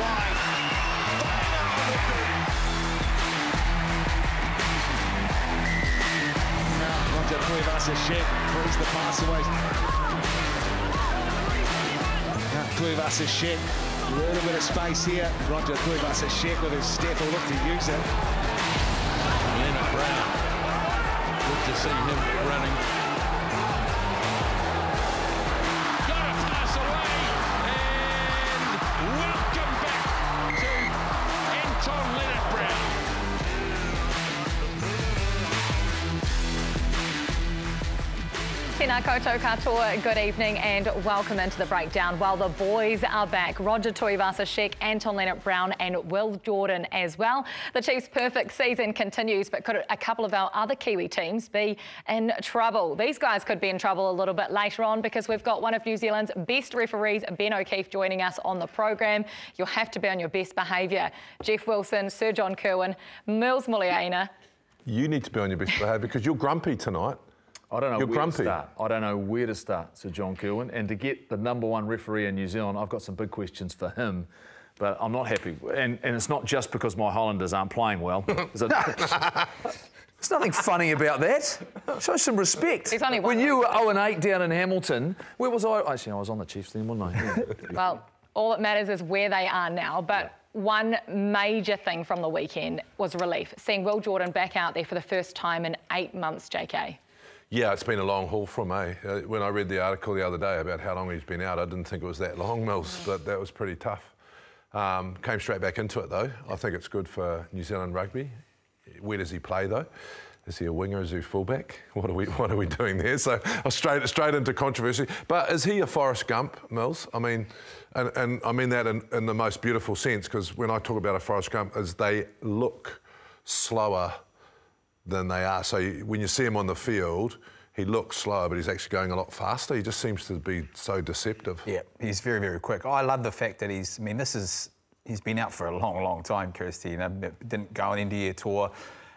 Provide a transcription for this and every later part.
wide. Roger Tuivasa-Sheck throws the pass away. Tuivasa-Sheck, a little bit of space here. Roger Tuivasa-Sheck with his step will look to use it. Leonard Brown, good to see him running. Got a pass away, and welcome back to Anton Leonard Brown. Tēnā koutou katoa, good evening and welcome into the breakdown. Well, the boys are back. Roger Tuivasa-Sheck, Anton Leonard Brown and Will Jordan as well. The Chiefs' perfect season continues, but could a couple of our other Kiwi teams be in trouble? These guys could be in trouble a little bit later on because we've got one of New Zealand's best referees, Ben O'Keefe, joining us on the program. You'll have to be on your best behaviour. Jeff Wilson, Sir John Kerwin, Mills Muliaina. You need to be on your best behaviour because you're grumpy tonight. I don't know You're where grumpy. to start. I don't know where to start, Sir John Kerwin. And to get the #1 referee in New Zealand, I've got some big questions for him. But I'm not happy. And it's not just because my Highlanders aren't playing well. There's nothing funny about that. Show some respect. He's only one. When you were 0-8 down in Hamilton, where was I? Actually, I was on the Chiefs then, wasn't I? Yeah. Well, all that matters is where they are now. But one major thing from the weekend was relief. Seeing Will Jordan back out there for the first time in 8 months, JK. Yeah, it's been a long haul from me. When I read the article the other day about how long he's been out, I didn't think it was that long, Mills, but that was pretty tough. Came straight back into it, though. I think it's good for New Zealand rugby. Where does he play, though? Is he a winger? Is he a fullback? What are we doing there? So straight into controversy. But is he a Forrest Gump, Mills? I mean, and I mean that in the most beautiful sense, because when I talk about a Forrest Gump, is they look slower than they are. So when you see him on the field, he looks slow, but he's actually going a lot faster. He just seems to be so deceptive. Yeah, he's very, very quick. I love the fact that he's been out for a long, long time, Kirsty. You know, didn't go on an end-of-year tour,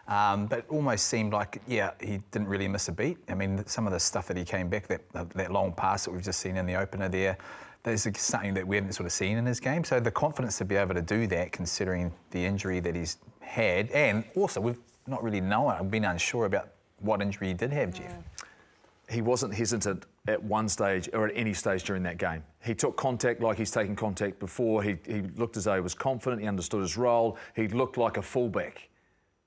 but it almost seemed like, yeah, he didn't really miss a beat. I mean, some of the stuff that he came back, that long pass that we've just seen in the opener there, there's something that we haven't sort of seen in his game. So the confidence to be able to do that, considering the injury that he's had, and also we've not really known. I've been unsure about what injury he did have, Jeff. He wasn't hesitant at one stage or at any stage during that game. He took contact like he's taken contact before. He looked as though he was confident. He understood his role. He looked like a fullback.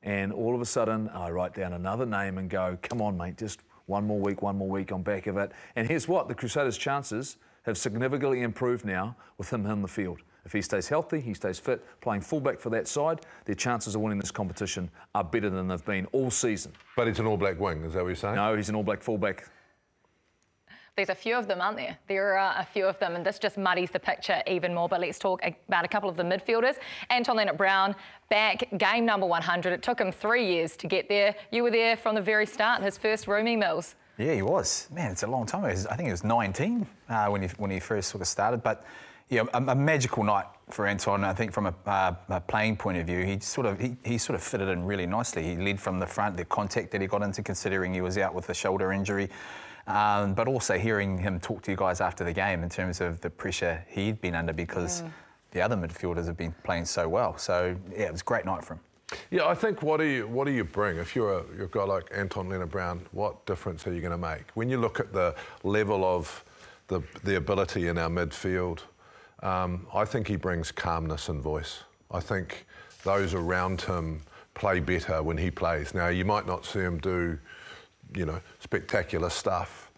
And all of a sudden, I write down another name and go, come on, mate, just one more week on back of it. And here's what, the Crusaders' chances have significantly improved now with him in the field. If he stays healthy, he stays fit, playing fullback for that side, their chances of winning this competition are better than they've been all season. But he's an All Black wing, is that what you're saying? No, he's an All Black fullback. There's a few of them, aren't there? There are a few of them, and this just muddies the picture even more. But let's talk about a couple of the midfielders. Anton Leonard Brown, back, game number 100. It took him 3 years to get there. You were there from the very start, his first rooming, Mills. Yeah, he was. Man, it's a long time ago. I think he was 19 when he first sort of started. But yeah, a magical night for Anton. I think from a playing point of view, he sort of fitted in really nicely. He led from the front, the contact that he got into, considering he was out with a shoulder injury. But also hearing him talk to you guys after the game in terms of the pressure he'd been under because the other midfielders have been playing so well. So yeah, it was a great night for him. Yeah, I think what do you bring? If you're a guy like Anton Leonard Brown, what difference are you going to make? When you look at the level of the ability in our midfield, I think he brings calmness and voice. I think those around him play better when he plays. Now, you might not see him do, you know, spectacular stuff.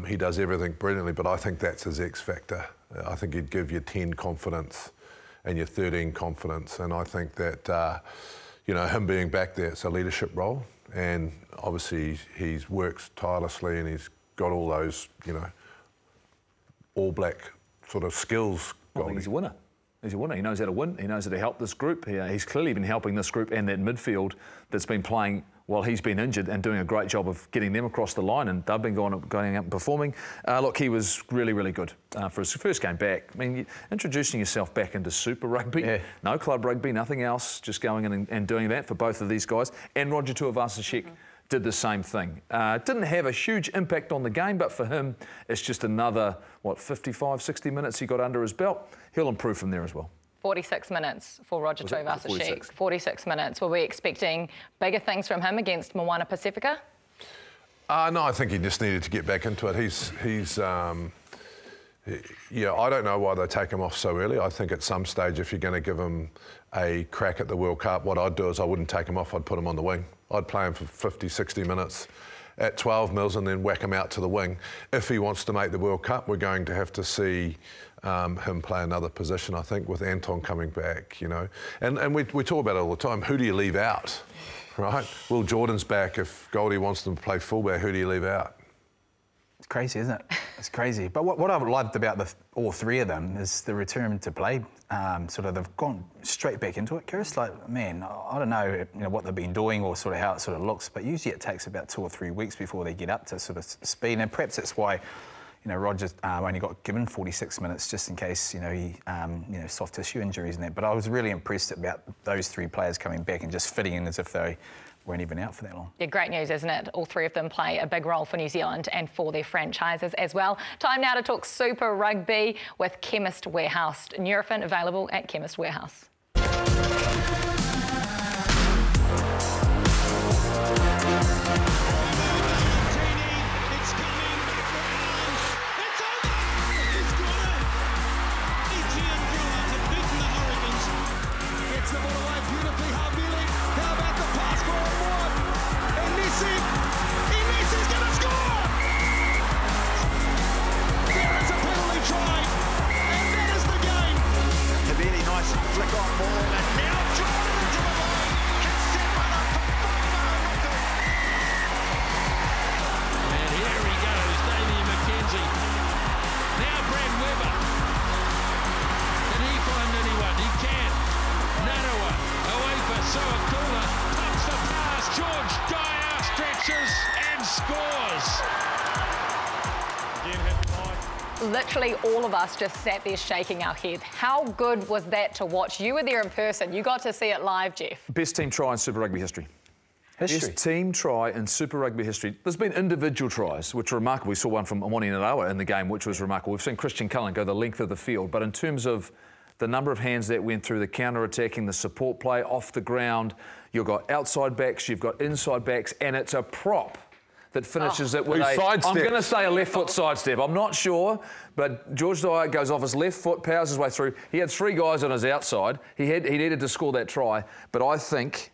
He does everything brilliantly, but I think that's his X factor. I think he'd give you 10 confidence and your 13 confidence. And I think that, you know, him being back there, it's a leadership role. And obviously he's works tirelessly and he's got all those, you know, All Black sort of skills. I think he's a winner. He's a winner. He knows how to win. He knows how to help this group. He's clearly been helping this group and that midfield that's been playing while he's been injured and doing a great job of getting them across the line, and they've been going out and performing. Look, he was really, really good for his first game back. I mean, introducing yourself back into Super Rugby, no club rugby, nothing else, just going in and doing that for both of these guys. And Roger Tuivasa-Sheck did the same thing. Didn't have a huge impact on the game, but for him, it's just another, 55, 60 minutes he got under his belt. He'll improve from there as well. 46 minutes for Roger Tuivasa-Sheck. 46? 46 minutes. Were we expecting bigger things from him against Moana Pacifica? No, I think he just needed to get back into it. Yeah, I don't know why they take him off so early. I think at some stage, if you're going to give him a crack at the World Cup, what I'd do is I wouldn't take him off, I'd put him on the wing. I'd play him for 50, 60 minutes at 12 mils and then whack him out to the wing. If he wants to make the World Cup, we're going to have to see him play another position, I think, with Anton coming back, you know. And we talk about it all the time. Who do you leave out, right? Will Jordan's back. If Goldie wants them to play fullback, who do you leave out? It's crazy, isn't it? It's crazy. But what I've loved about all three of them is the return to play. Sort of they've gone straight back into it. Curious, like, man, I don't know, what they've been doing or sort of how it sort of looks, but usually it takes about 2 or 3 weeks before they get up to sort of speed. And perhaps that's why, Roger only got given 46 minutes just in case, he, soft tissue injuries and that. But I was really impressed about those three players coming back and just fitting in as if they weren't even out for that long. Yeah, great news, isn't it? All three of them play a big role for New Zealand and for their franchises as well. Time now to talk Super Rugby with Chemist Warehouse. Nurofen available at Chemist Warehouse. Literally all of us just sat there shaking our head. How good was that to watch? You were there in person. You got to see it live, Jeff. Best team try in Super Rugby history. Best team try in Super Rugby history. There's been individual tries, which are remarkable. We saw one from Amoni Narawa in the game, which was remarkable. We've seen Christian Cullen go the length of the field. But in terms of the number of hands that went through, the counter-attacking, the support play off the ground, you've got outside backs, you've got inside backs, and it's a prop that finishes it with I'm going to say a left foot sidestep. I'm not sure, but George Dyer goes off his left foot, powers his way through. He had 3 guys on his outside. He needed to score that try, but I think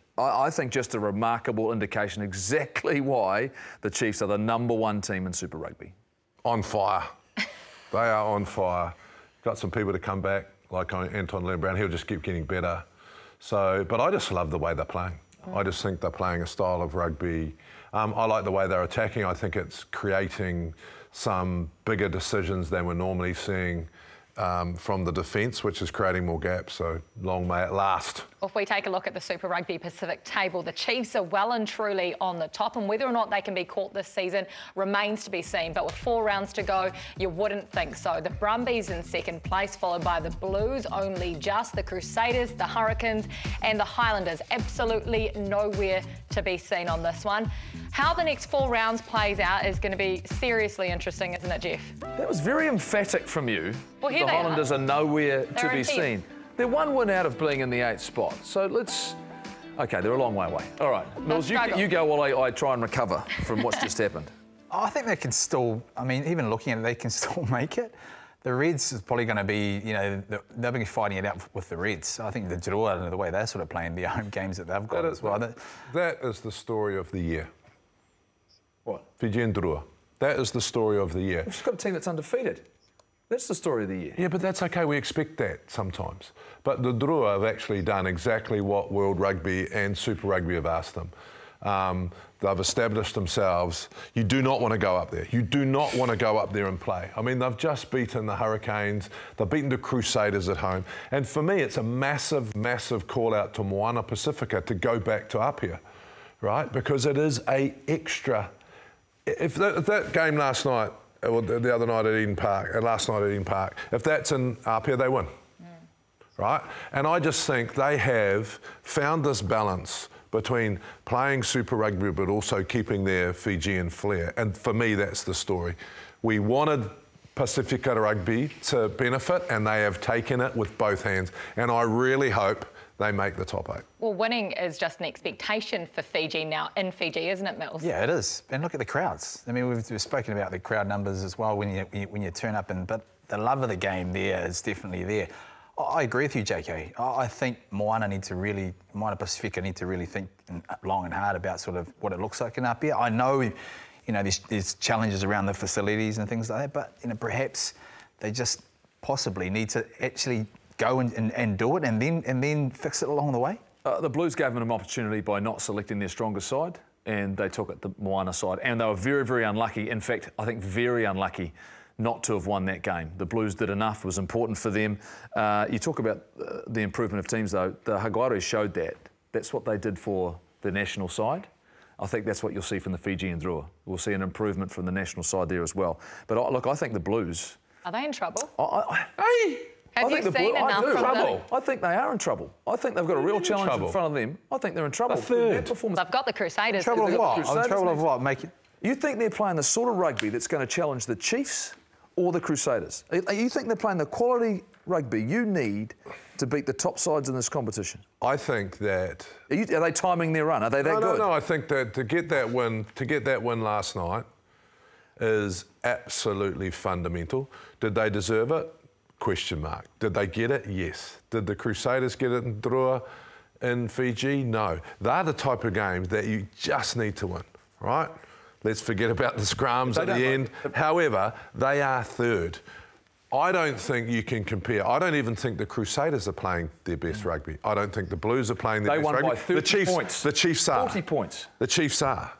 just a remarkable indication exactly why the Chiefs are the #1 team in Super Rugby. On fire. They are on fire. Got some people to come back, like Anton Leonard-Brown. He'll just keep getting better. So, but I just love the way they're playing. I just think they're playing a style of rugby. I like the way they're attacking. I think it's creating some bigger decisions than we're normally seeing from the defence, which is creating more gaps. So long may it last. If we take a look at the Super Rugby Pacific table, the Chiefs are well and truly on the top, and whether or not they can be caught this season remains to be seen. But with 4 rounds to go, you wouldn't think so. The Brumbies in second place, followed by the Blues, only just, the Crusaders, the Hurricanes and the Highlanders. Absolutely nowhere to be seen on this one. How the next 4 rounds plays out is going to be seriously interesting, isn't it, Jeff? That was very emphatic from you. Well, here the Highlanders are nowhere to be seen. They're 1 win out of being in the 8th spot. So let's... OK, they're a long way away. All right, Mills, you go while I try and recover from what's just happened. I think they can still... I mean, even looking at it, they can still make it. The Reds is probably going to be, they'll be fighting it out with the Reds. I think the Drua, the way they're sort of playing their home games that they've got as well. That is the story of the year. What? Fijian Drua. That is the story of the year. We've just got a team that's undefeated. That's the story of the year. Yeah, but that's OK. We expect that sometimes. But the Drua have actually done exactly what World Rugby and Super Rugby have asked them. They've established themselves. You do not want to go up there. You do not want to go up there and play. I mean, they've just beaten the Hurricanes. They've beaten the Crusaders at home. And for me, it's a massive, massive call out to Moana Pacifica to go back to Apia, right? Because it is a extra... If that game last night, or the other night at Eden Park, last night at Eden Park, if that's in Apia, they win, right? And I just think they have found this balance between playing Super Rugby but also keeping their Fijian flair. And for me, that's the story. We wanted Pacifica Rugby to benefit, and they have taken it with both hands. And I really hope they make the top 8. Well, winning is just an expectation for Fiji now in Fiji, isn't it, Mills? Yeah, it is. And look at the crowds. I mean, we've spoken about the crowd numbers as well when you turn up, but the love of the game there is definitely there. I agree with you, JK. I think Moana Pacifica need to really think long and hard about sort of what it looks like in Apia. I know, there's challenges around the facilities and things like that, but, perhaps they just possibly need to actually go and do it and then fix it along the way. The Blues gave them an opportunity by not selecting their strongest side, and they took it the Moana side. And they were very, very unlucky. In fact, I think very unlucky not to have won that game. The Blues did enough. It was important for them. You talk about the improvement of teams, though. The Hagairu showed that. That's what they did for the national side. I think that's what you'll see from the Fijian Drua. We'll see an improvement from the national side there as well. But look, I think the Blues... Are they in trouble? Have you seen enough from them? I think they are in trouble. I think they've got a real challenge in front of them. I think they're in trouble. Third. They've got the Crusaders. Trouble of what? Trouble of what? You think they're playing the sort of rugby that's going to challenge the Chiefs or the Crusaders? You think they're playing the quality rugby you need to beat the top sides in this competition? I think that... Are they timing their run? Are they that good? No, I think that to get that win last night is absolutely fundamental. Did they deserve it? Question mark. Did they get it? Yes. Did the Crusaders get it in Drua in Fiji? No. They're the type of games that you just need to win, right? Let's forget about the scrums at the end. However, they are third. I don't think you can compare. I don't even think the Crusaders are playing their best rugby. I don't think the Blues are playing their best rugby. They won by 30 points. The Chiefs are. 40 points. The Chiefs are.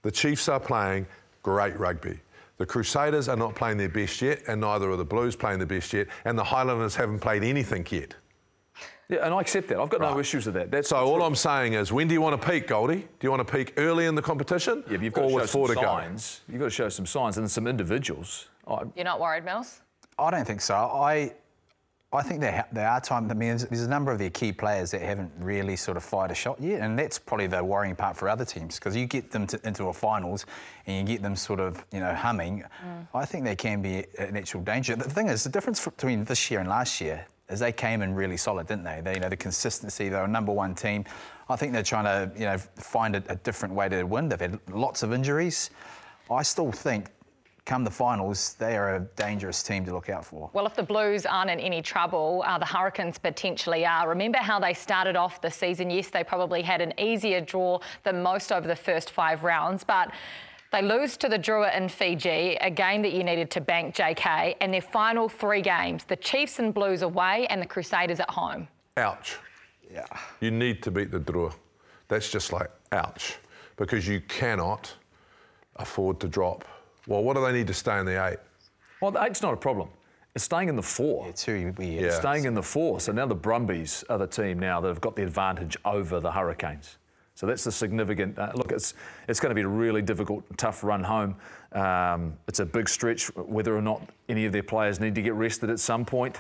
The Chiefs are playing great rugby. The Crusaders are not playing their best yet, and neither are the Blues playing their best yet, and the Highlanders haven't played anything yet. Yeah, and I accept that. I've got no issues with that. So all I'm saying is, when do you want to peak, Goldie? Do you want to peak early in the competition? Yeah, but you've got to show some signs. You've got to show some signs and some individuals. You're not worried, Mills? I don't think so. I think there are times. I mean, there's a number of their key players that haven't really sort of fired a shot yet, and that's probably the worrying part for other teams, because you get them into a finals and you get them sort of, humming. I think they can be an actual danger. The thing is, the difference between this year and last year is they came in really solid, didn't they? The consistency. They were a #1 team. I think they're trying to, find a different way to win. They've had lots of injuries. I still think, come the finals, they are a dangerous team to look out for. Well, if the Blues aren't in any trouble, the Hurricanes potentially are. Remember how they started off the season? Yes, they probably had an easier draw than most over the first 5 rounds, but they lose to the Drua in Fiji, a game that you needed to bank, JK, and their final 3 games, the Chiefs and Blues away and the Crusaders at home. Ouch. Yeah. You need to beat the Drua. That's just like, ouch, because you cannot afford to drop. Well, what do they need to stay in the 8? Well, the 8's not a problem. It's staying in the 4. Yeah, 2 weird. It's staying in the 4. So now the Brumbies are the team now that have got the advantage over the Hurricanes. So that's the significant... look, it's going to be a really difficult, tough run home. It's a big stretch, whether or not any of their players need to get rested at some point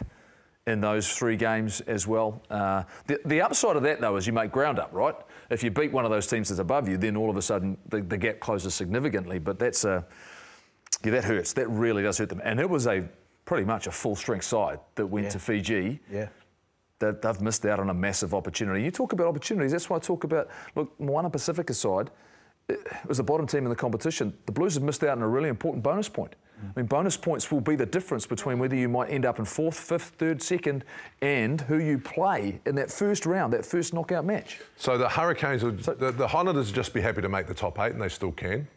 in those 3 games as well. The upside of that, though, is you make ground up, right? If you beat one of those teams that's above you, then all of a sudden the gap closes significantly. But that's a... Yeah, that hurts. That really does hurt them. And it was pretty much a full-strength side that went to Fiji. Yeah. They've missed out on a massive opportunity. You talk about opportunities. That's why I talk about, look, Moana Pacifica side, it was the bottom team in the competition. The Blues have missed out on a really important bonus point. I mean, bonus points will be the difference between whether you might end up in 4th, 5th, 3rd, 2nd, and who you play in that first round, that first knockout match. So the Hurricanes, the Highlanders would just be happy to make the top 8, and they still can,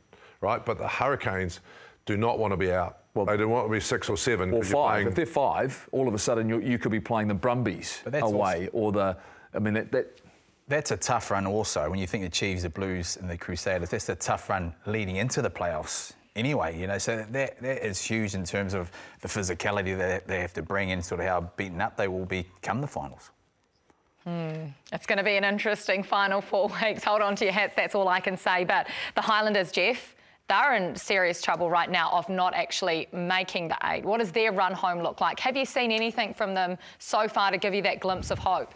right? But the Hurricanes do not want to be out. Well, they don't want to be 6 or 7. Or 5. If they're 5, all of a sudden you could be playing the Brumbies away, or the... I mean, that's a tough run also. When you think the Chiefs, the Blues and the Crusaders, that's a tough run leading into the playoffs anyway, So that is huge in terms of the physicality that they have to bring in, sort of how beaten up they will be come the finals. It's going to be an interesting final 4 weeks. Hold on to your hats, that's all I can say. But the Highlanders, Jeff, they're in serious trouble right now of not actually making the 8. What does their run home look like? Have you seen anything from them so far to give you that glimpse of hope?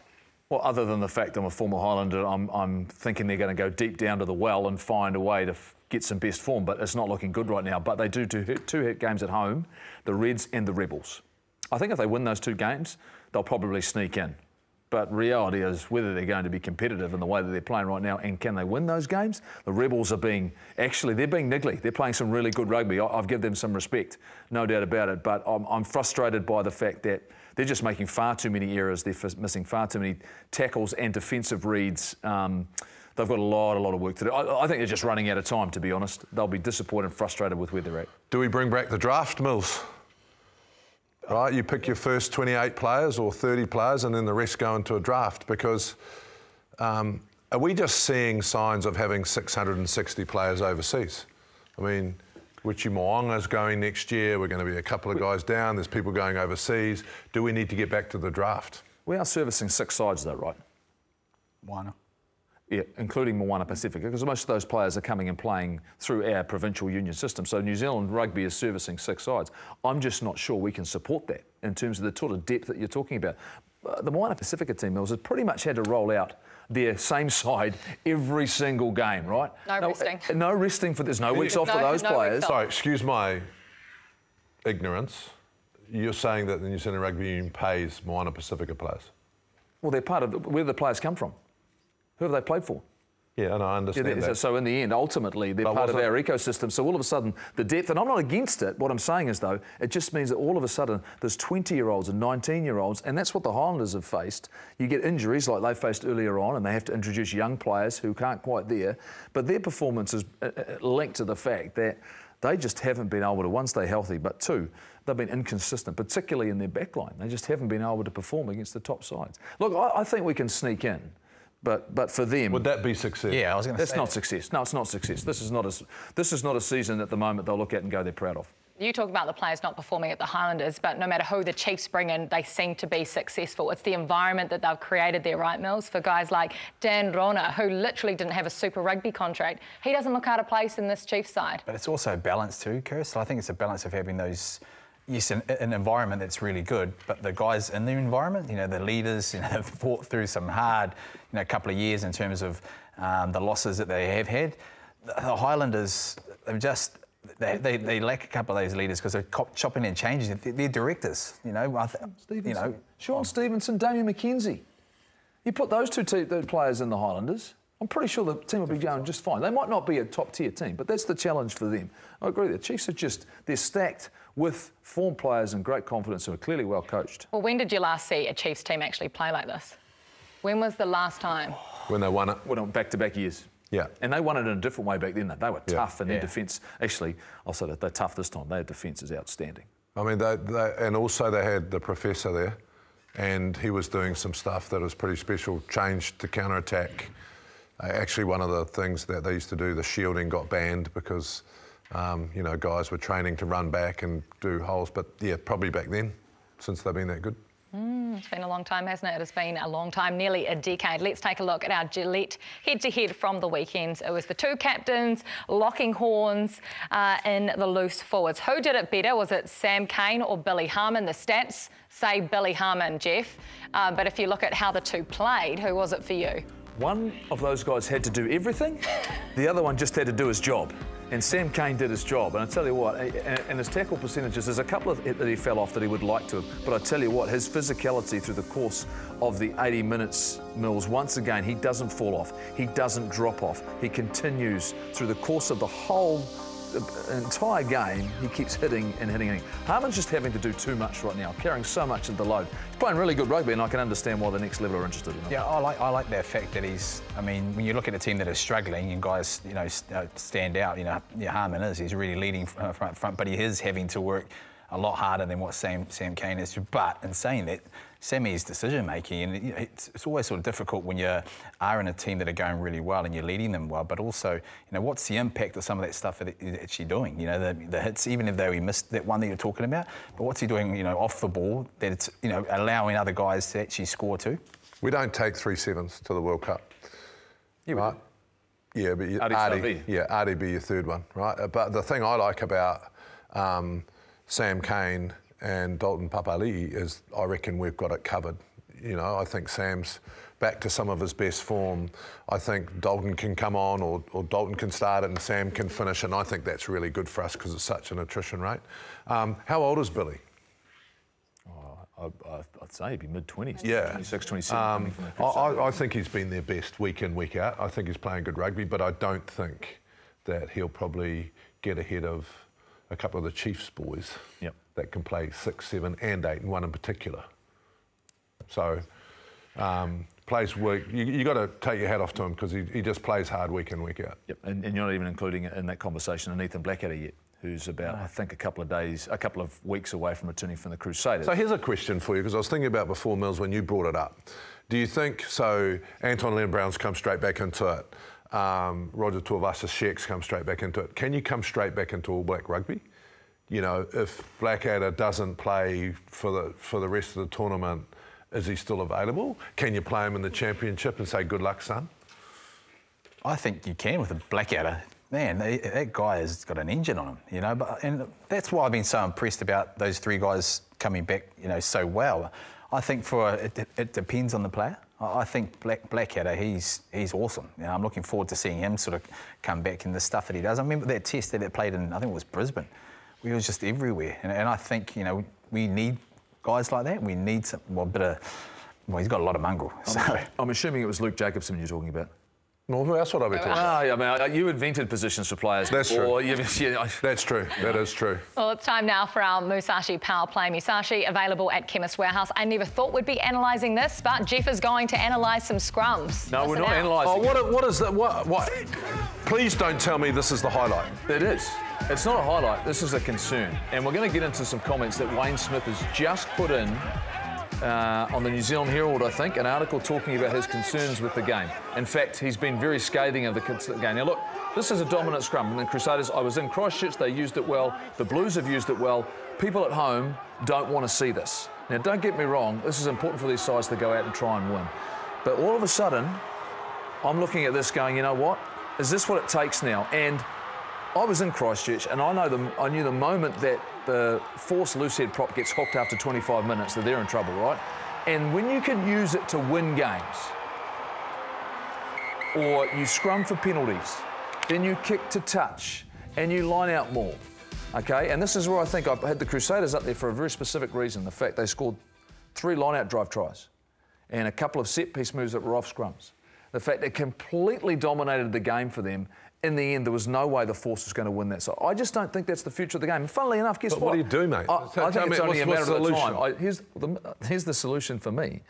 Well, other than the fact I'm a former Highlander, I'm thinking they're going to go deep down to the well and find a way get some best form, but it's not looking good right now. But they do two games at home, the Reds and the Rebels. I think if they win those 2 games, they'll probably sneak in. But reality is whether they're going to be competitive in the way that they're playing right now, and can they win those games? The Rebels are being niggly. They're playing some really good rugby. I've given them some respect, no doubt about it. But I'm frustrated by the fact that they're just making far too many errors. They're missing far too many tackles and defensive reads. They've got a lot of work to do. I think they're just running out of time, to be honest. They'll be disappointed and frustrated with where they're at. Do we bring back the draft, Mills? Right, you pick your first 28 players or 30 players and then the rest go into a draft, because are we just seeing signs of having 660 players overseas? I mean, Wichi Mo'onga's going next year. We're going to be a couple of guys down. There's people going overseas. Do we need to get back to the draft? We are servicing 6 sides though, right? Moana. Yeah, including Moana Pacifica, because most of those players are coming and playing through our provincial union system. So New Zealand Rugby is servicing 6 sides. I'm just not sure we can support that in terms of the sort of depth that you're talking about. The Moana Pacifica team, Mills, has pretty much had to roll out their same side every single game, right? No resting. No resting for there's no weeks off for those players. Sorry, excuse my ignorance. You're saying that the New Zealand Rugby Union pays Moana Pacifica players? Well, they're part of where do the players come from? Who have they played for? Yeah, and I understand that. So in the end, ultimately, they're part of our ecosystem. So all of a sudden, the depth, and I'm not against it. What I'm saying is, though, it just means that all of a sudden there's 20-year-olds and 19-year-olds, and that's what the Highlanders have faced. You get injuries like they faced earlier on, and they have to introduce young players who can't quite there. But their performance is linked to the fact that they just haven't been able to, 1, stay healthy, but 2, they've been inconsistent, particularly in their backline. They just haven't been able to perform against the top sides. Look, I think we can sneak in. But for them, would that be success? Yeah, I was going to say that's not success. No, it's not success. This is not a season at the moment they'll look at and go they're proud of. You talk about the players not performing at the Highlanders, but no matter who the Chiefs bring in, they seem to be successful. It's the environment that they've created there, right, Mills? For guys like Dan Rona, who literally didn't have a Super Rugby contract, he doesn't look out of place in this Chiefs side. But it's also balanced too, Kirst. I think it's a balance of having those. Yes, an environment that's really good, but the guys in the environment, you know, the leaders, you know, have fought through some hard, you know, couple of years in terms of the losses that they have had. The Highlanders, they lack a couple of those leaders because they're chopping and changing. They're directors, you know. Sean Stevenson, Damien McKenzie. You put those two players in the Highlanders, I'm pretty sure the team will be going just fine. They might not be a top-tier team, but that's the challenge for them. I agree. The Chiefs are they're stacked with form players and great confidence who are clearly well coached. Well, when did you last see a Chiefs team actually play like this? When was the last time? When they won it. Well, back-to-back years. Yeah. And they won it in a different way back then. They were tough, and their defence, actually, I'll say that they're tough this time. Their defence is outstanding. I mean, and also they had the professor there, and he was doing some stuff that was pretty special, changed to counter-attack. Actually, one of the things that they used to do, the shielding got banned because, you know, guys were training to run back and do holes. But, yeah, probably back then, since they've been that good. It's been a long time, hasn't it? It has been a long time, nearly a decade. Let's take a look at our Gillette head-to-head from the weekend. It was the 2 captains locking horns in the loose forwards. Who did it better? Was it Sam Cane or Billy Harmon? The stats say Billy Harmon, Jeff. But if you look at how the 2 played, who was it for you? One of those guys had to do everything. The other one just had to do his job. And Sam Cane did his job. And I tell you what, and his tackle percentages, there's a couple of that he fell off that he would like to have. But I tell you what, his physicality through the course of the 80 minutes, Mills, once again, he doesn't fall off. He doesn't drop off. He continues through the course of the whole entire game. He keeps hitting and hitting and hitting. Harmon's just having to do too much right now, carrying so much of the load. He's playing really good rugby, and I can understand why the next level are interested in him. Yeah, I like that fact that he's. I mean, when you look at a team that is struggling and guys, you know, stand out. You know, Harmon he's really leading front, but he is having to work a lot harder than what Sam Cane is. But in saying that, Sammy's decision making, and you know, it's always sort of difficult when you are in a team that are going really well and you're leading them well. But also, you know, what's the impact of some of that stuff that he's actually doing? You know, the hits, even if though he missed that one that you're talking about, but what's he doing? You know, off the ball that it's, you know, allowing other guys to actually score too. We don't take 3 sevens to the World Cup. You right? Yeah, but Artie be your 3rd one, right? But the thing I like about Sam Cane and Dalton Papali'i is I reckon we've got it covered. You know, I think Sam's back to some of his best form. I think Dalton can come on, or Dalton can start it and Sam can finish, and I think that's really good for us because it's such an attrition rate. How old is Billy? I'd say he'd be mid-20s, Yeah. 26, 27. I think he's been their best week in, week out. I think he's playing good rugby, but I don't think that he'll probably get ahead of a couple of the Chiefs boys that can play 6, 7 and 8, and one in particular. So, plays week. You got to take your hat off to him because he just plays hard week in, week out. Yep, and you're not even including in that conversation an Ethan Blackadder yet, who's about, I think, a couple of weeks away from returning from the Crusaders. So here's a question for you, because I was thinking about before, Mills, when you brought it up. Do you think, so Anton Leonard-Brown's come straight back into it, Roger Tuivasa-Sheck's come straight back into it. Can you come straight back into All Black rugby? You know, if Blackadder doesn't play for the rest of the tournament, is he still available? Can you play him in the championship and say, good luck, son? I think you can with a Blackadder. Man, that guy has got an engine on him, you know. And that's why I've been so impressed about those 3 guys coming back, you know, so well. I think it depends on the player. I think Blackadder, he's awesome. You know, I'm looking forward to seeing him sort of come back in the stuff that he does. I remember that test that they played in, I think it was Brisbane. He was just everywhere, and I think, you know, we need guys like that. We need some he's got a lot of mongrel. So I'm assuming it was Luke Jacobson you're talking about. No, who else would I be talking about? I mean, you invented positions for players. That's before. true. That's true. That is true. Well, it's time now for our Musashi Power Play. Musashi available at Chemist Warehouse. I never thought we'd be analysing this, but Jeff is going to analyse some scrums. No, we're not analysing. Oh, what is that? What? Please don't tell me this is the highlight. It is. It's not a highlight. This is a concern. And we're going to get into some comments that Wayne Smith has just put in on the New Zealand Herald, I think, an article talking about his concerns with the game. In fact, he's been very scathing of the game. Now, look, this is a dominant scrum. And the Crusaders, I was in Christchurch, they used it well. The Blues have used it well. People at home don't want to see this. Now, don't get me wrong, this is important for these sides to go out and try and win. But all of a sudden, I'm looking at this going, you know what? Is this what it takes now? And I was in Christchurch, and I knew the moment that the force loosehead prop gets hooked after 25 minutes, that they're in trouble, right? And when you can use it to win games, or you scrum for penalties, then you kick to touch, and you line out more, okay? And this is where I think I had the Crusaders up there for a very specific reason, the fact they scored 3 line-out drive tries and a couple of set-piece moves that were off scrums. The fact it completely dominated the game for them. In the end, there was no way the Force was going to win that. So I just don't think that's the future of the game. And funnily enough, guess what? What do you do, mate? I think it's only a matter of time. Here's the solution for me,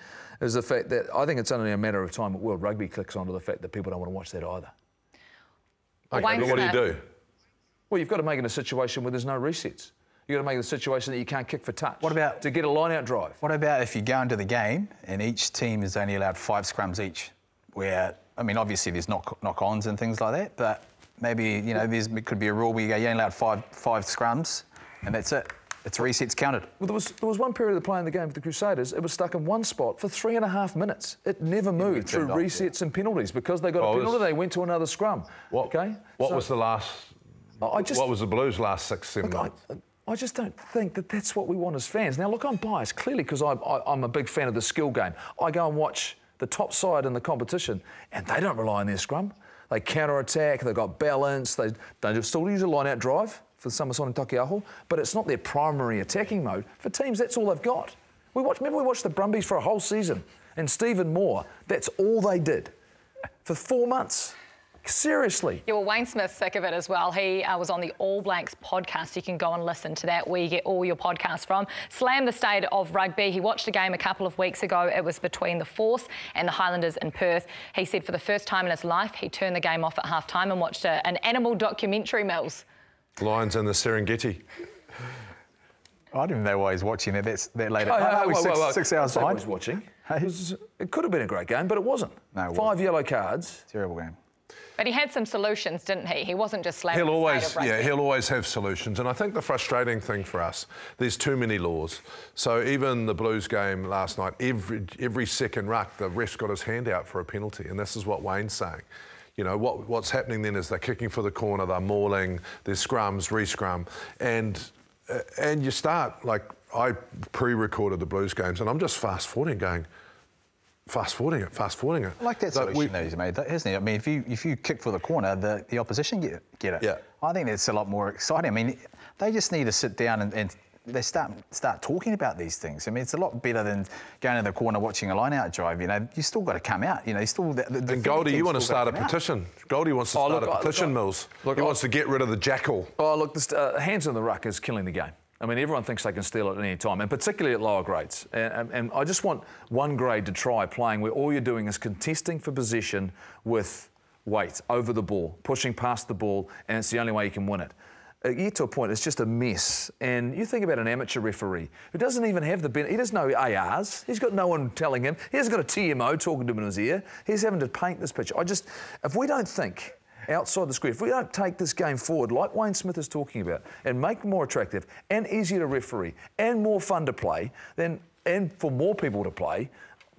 is the fact that I think it's only a matter of time that World Rugby clicks onto the fact that people don't want to watch that either. Okay, but what do you do? Well, you've got to make it a situation where there's no resets. You've got to make it a situation that you can't kick for touch. What about to get a line-out drive? What about if you go into the game and each team is only allowed 5 scrums each? Where, I mean, obviously there's knock-ons and things like that, but maybe, you know, it could be a rule where you go, you're only allowed five scrums, and that's it. It's resets counted. Well, there was one period of playing the game for the Crusaders, it was stuck in one spot for 3.5 minutes. It never moved through resets and penalties. Because they got a penalty, they went to another scrum. What was the last... what was the Blues' last 6, 7 months? I just don't think that that's what we want as fans. Now, look, I'm biased, clearly, because I'm a big fan of the skill game. I go and watch the top side in the competition, and they don't rely on their scrum. They counter-attack, they've got balance, they still use a line-out drive for Samason and Takiaho, but it's not their primary attacking mode. For teams, that's all they've got. Remember we watched the Brumbies for a whole season, and Stephen Moore, that's all they did for 4 months. Seriously. Yeah, well, Wayne Smith's sick of it as well. He was on the All Blacks podcast. You can go and listen to that, where you get all your podcasts from. Slam the state of rugby. He watched a game a couple of weeks ago. It was between the Force and the Highlanders in Perth. He said for the first time in his life, he turned the game off at half-time and watched an animal documentary, Mills. Lions in the Serengeti. I don't even know why he's watching it that late. Six hours behind. He's watching. It could have been a great game, but it wasn't. No, it wasn't. 5 yellow cards. Terrible game. But he had some solutions, didn't he? He wasn't just slamming he'll always have solutions. And I think the frustrating thing for us, there's too many laws. So even the Blues game last night, every second ruck, the ref's got his hand out for a penalty. And this is what Wayne's saying. You know, what's happening then is they're kicking for the corner, they're mauling, there's scrums, re-scrum. And you start, like, I pre-recorded the Blues games, and I'm just fast-forwarding going, fast-forwarding it. I like that solution that he's made, hasn't he? I mean, if you kick for the corner, the opposition get it. Yeah. I think that's a lot more exciting. I mean, they just need to sit down and they start talking about these things. I mean, it's a lot better than going to the corner watching a line-out drive. You know, you still got to come out. You know, you still. And Goldie, you want to start a petition. Goldie wants to start a petition, Mills. He wants to get rid of the jackal. Oh, look, hands in the ruck is killing the game. I mean, everyone thinks they can steal it at any time, and particularly at lower grades. And I just want one grade to try playing where all you're doing is contesting for position with weight over the ball, pushing past the ball, and it's the only way you can win it. You get to a point, it's just a mess. And you think about an amateur referee who doesn't even have he doesn't know ARs. He's got no one telling him. He hasn't got a TMO talking to him in his ear. He's having to paint this picture. If we don't think outside the square, if we don't take this game forward, like Wayne Smith is talking about, and make it more attractive and easier to referee and more fun to play, and for more people to play,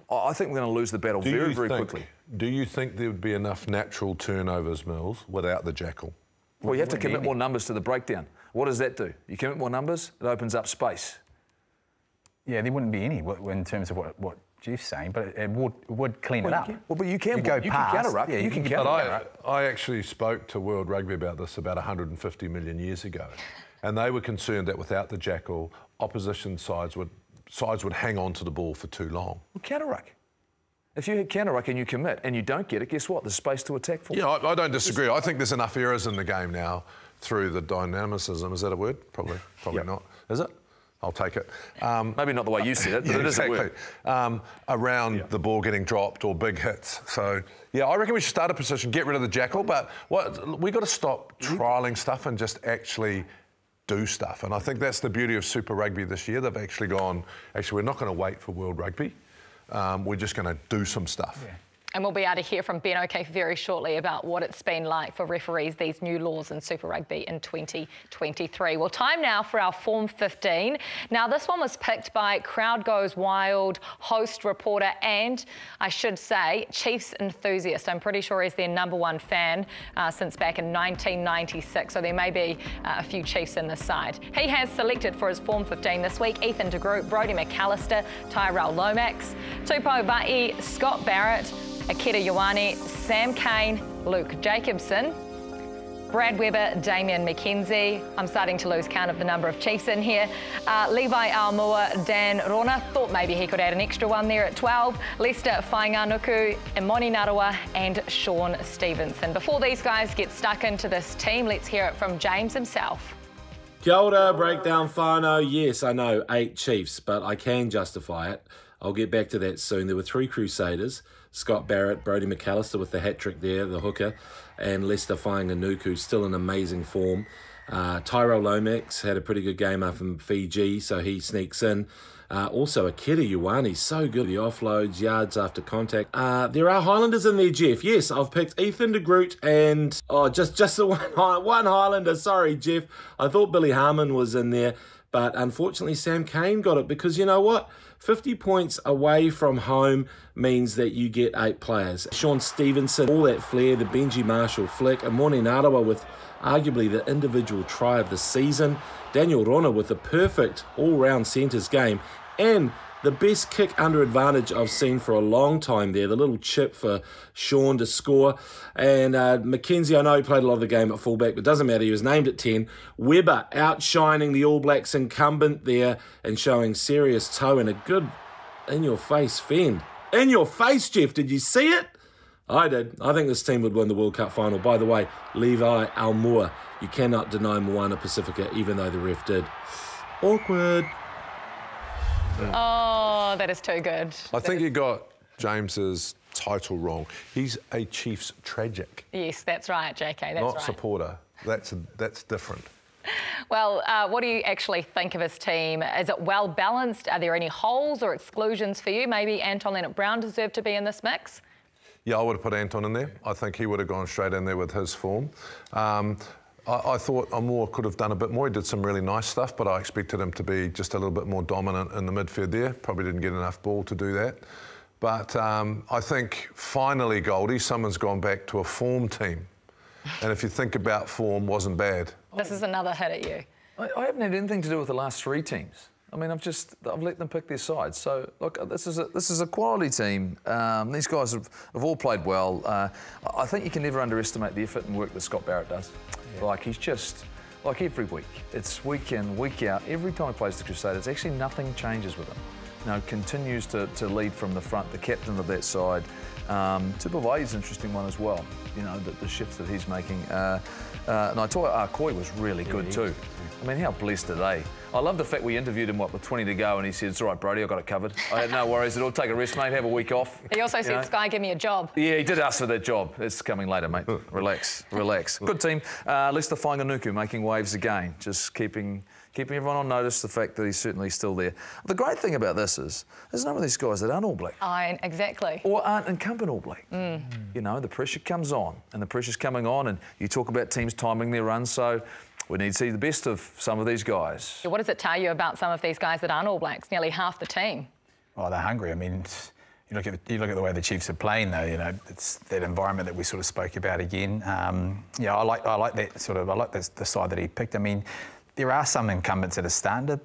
I think we're going to lose the battle very quickly. Do you think there would be enough natural turnovers, Mills, without the jackal? Well, you have to commit more numbers to the breakdown. What does that do? You commit more numbers, it opens up space. Yeah, there wouldn't be any in terms of what Jeff's saying, but it would clean it up. Well, but you can go past. Counter-ruck. Yeah, you can counter-ruck. I actually spoke to World Rugby about this about 150 million years ago, and they were concerned that without the jackal, opposition sides would hang on to the ball for too long. Well, counter-ruck. If you hit counter-ruck and you commit and you don't get it, guess what? There's space to attack for. Yeah, I don't disagree. I think there's enough errors in the game now through the dynamicism. Is that a word? Probably not. Is it? I'll take it. Maybe not the way you said it, but it is a word. Around the ball getting dropped or big hits. So, yeah, I reckon we should start a position, get rid of the jackal, but we got to stop trialling stuff and just actually do stuff. And I think that's the beauty of Super Rugby this year. They've actually gone, we're not going to wait for World Rugby. We're just going to do some stuff. Yeah. And we'll be able to hear from Ben O'Keefe very shortly about what it's been like for referees, these new laws in Super Rugby in 2023. Well, time now for our Form 15. Now, this one was picked by Crowd Goes Wild host, reporter, and I should say, Chiefs enthusiast. I'm pretty sure he's their #1 fan since back in 1996, so there may be a few Chiefs in this side. He has selected for his Form 15 this week Ethan de Groot, Brodie McAllister, Tyrell Lomax, Tupou Vaa'i, Scott Barrett, Akira Ioane, Sam Cane, Luke Jacobson, Brad Weber, Damien McKenzie. I'm starting to lose count of the number of Chiefs in here. Levi Aumua, Dan Rona. Thought maybe he could add an extra one there at 12. Lester Whainganuku, Imoni Narawa and Sean Stevenson. Before these guys get stuck into this team, let's hear it from James himself. Kia ora, breakdown whānau. Yes, I know, 8 Chiefs, but I can justify it. I'll get back to that soon. There were 3 Crusaders. Scott Barrett, Brodie McAllister with the hat-trick there, the hooker, and Lester Whainganuku, still in amazing form. Tyrell Lomax had a pretty good game up in Fiji, so he sneaks in. Also, Akira Ioane, so good. The offloads, yards after contact. There are Highlanders in there, Jeff. Yes, I've picked Ethan de Groot and, just the one Highlander. Sorry, Jeff. I thought Billy Harmon was in there, but unfortunately Sam Cane got it because you know what? 50 points away from home means that you get 8 players. Sean Stevenson, all that flair, the Benji Marshall flick, Imoni Narawa with arguably the individual try of the season, Daniel Rona with the perfect all-round centres game, and the best kick under advantage I've seen for a long time there, the little chip for Sean to score. And McKenzie, I know he played a lot of the game at fullback, but doesn't matter, he was named at 10. Weber outshining the All Blacks incumbent there and showing serious toe and a good in-your-face fend. In your face, Jeff, did you see it? I did. I think this team would win the World Cup final. By the way, Levi Aumua, you cannot deny Moana Pacifica, even though the ref did. Awkward. Oh, that is too good. I think you got James's title wrong. He's a Chiefs tragic. Yes, that's right, JK, that's right. Not supporter. That's different. Well, what do you actually think of his team? Is it well balanced? Are there any holes or exclusions for you? Maybe Anton Lienert-Brown deserved to be in this mix? Yeah, I would have put Anton in there. I think he would have gone straight in there with his form. I thought Aumua could have done a bit more. He did some really nice stuff, but I expected him to be just a little bit more dominant in the midfield there. Probably didn't get enough ball to do that. But I think finally, Goldie, someone's gone back to a form team. And if you think about form, wasn't bad. This is another hit at you. I haven't had anything to do with the last 3 teams. I mean, I've let them pick their sides. So look, this is a quality team. These guys have all played well. I think you can never underestimate the effort and work that Scott Barrett does. Yeah. Like he's just like every week. It's week in, week out. Every time he plays the Crusaders, actually nothing changes with him. You know, continues to lead from the front. The captain of that side. Tupavai is an interesting one as well. You know, the shifts that he's making. And I thought Arkoi was really good too. I mean, how blessed are they? I love the fact we interviewed him, with 20 to go, and he said, "It's all right, Brody, I've got it covered. I had no worries at all. Take a rest, mate. Have a week off." He also said, "Sky, give me a job." Yeah, he did ask for that job. It's coming later, mate. Relax, relax. Good team. Lester Whanganuku making waves again, just keeping everyone on notice, the fact that he's certainly still there. The great thing about this is there's none of these guys that aren't All Black. Exactly. Or aren't incumbent All Black. You know, the pressure comes on, and the pressure's coming on, and you talk about teams timing their runs, so we need to see the best of some of these guys. Yeah, what does it tell you about some of these guys that aren't All Blacks? Nearly half the team. Oh, they're hungry. I mean, you look at the way the Chiefs are playing, though. You know, it's that environment that we sort of spoke about again. Yeah, I like that sort of. I like the side that he picked. I mean, there are some incumbents that are starting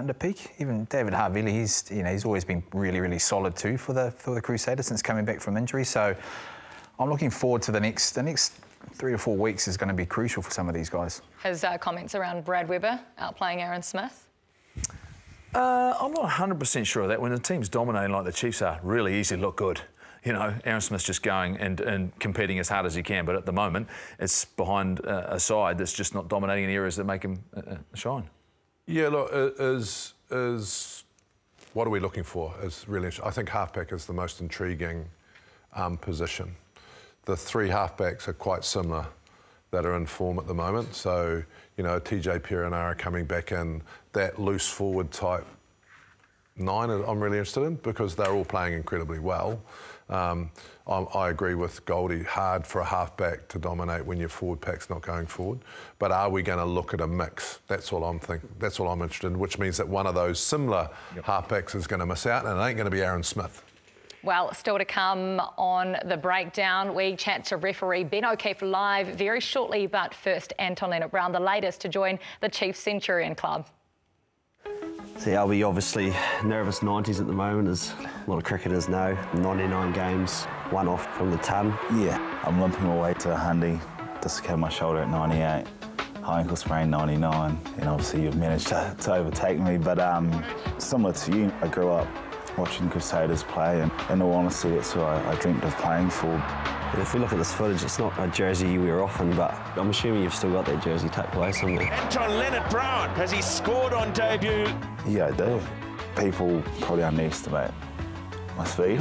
to peak. Even David Havili, he's always been really solid too for the Crusaders since coming back from injury. So I'm looking forward to the next 3 or 4 weeks is going to be crucial for some of these guys. His comments around Brad Weber outplaying Aaron Smith? I'm not 100% sure of that. When the team's dominating like the Chiefs are, really easy to look good. You know, Aaron Smith's just going and competing as hard as he can, but at the moment, it's behind a side that's just not dominating in areas that make him shine. Yeah, look, what are we looking for? Is really, I think halfback is the most intriguing position. The 3 halfbacks are quite similar that are in form at the moment. So, you know, TJ Perenara coming back in, that loose forward type 9 I'm really interested in because they're all playing incredibly well. I agree with Goldie, hard for a halfback to dominate when your forward pack's not going forward. But are we going to look at a mix? That's all I'm thinking. That's all I'm interested in, which means that one of those similar halfbacks is going to miss out, and it ain't going to be Aaron Smith. Well, still to come on the breakdown, we chat to referee Ben O'Keefe live very shortly, but first Anton Leonard-Brown, the latest to join the Chiefs Centurion Club. See, I'll be obviously nervous 90s at the moment, as a lot of cricketers know. 99 games, 1 off from the ton. Yeah, I'm limping my way to Hundy, dislocated my shoulder at 98, high ankle sprain 99, and obviously you've managed to overtake me, but similar to you, I grew up watching Crusaders play, and in all honesty, that's who I dreamt of playing for. And if we look at this footage, it's not a jersey you wear often, but I'm assuming you've still got that jersey tucked away somewhere. Anton Leonard-Brown, has he scored on debut? Yeah, I do. People probably underestimate my speed.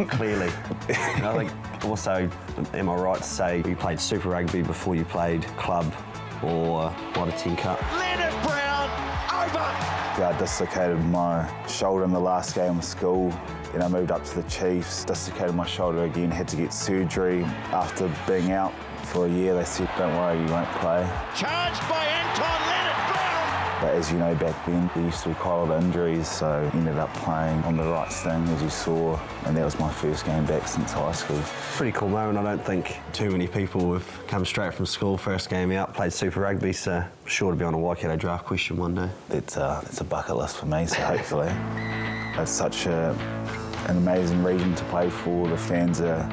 Clearly. I think also, am I right to say you played Super Rugby before you played club or Wada 10 Cup? Leonard-Brown, over! I dislocated my shoulder in the last game of school. Then I moved up to the Chiefs, dislocated my shoulder again, had to get surgery. After being out for a year, they said, "Don't worry, you won't play." Charged by Anton Leonard-Brown! But as you know, back then, there used to be quite a lot of injuries, so I ended up playing on the right sting, as you saw, and that was my first game back since high school. Pretty cool moment. I don't think too many people have come straight from school, first game out, played Super Rugby, so sure to be on a Waikato draft question one day. It's a bucket list for me, so hopefully. It's such an amazing region to play for. The fans are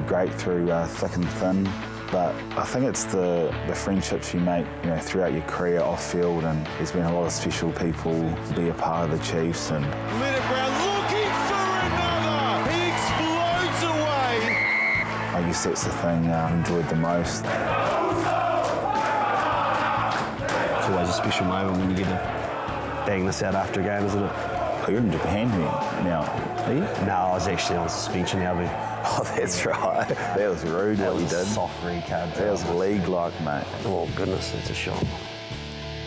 great through thick and thin. But I think it's the friendships you make, you know, throughout your career off field, and there's been a lot of special people to be a part of the Chiefs. And Leonard-Brown looking for another. He explodes away. I guess that's the thing I enjoyed the most. It's always a special moment when you get to bang this out after a game, isn't it? Oh, you're in Japan now, are you? No, I was actually on suspension now. Oh, that's right. That was rude what you did. Soft red card. That was league-like, mate. Oh, goodness, that's a shock.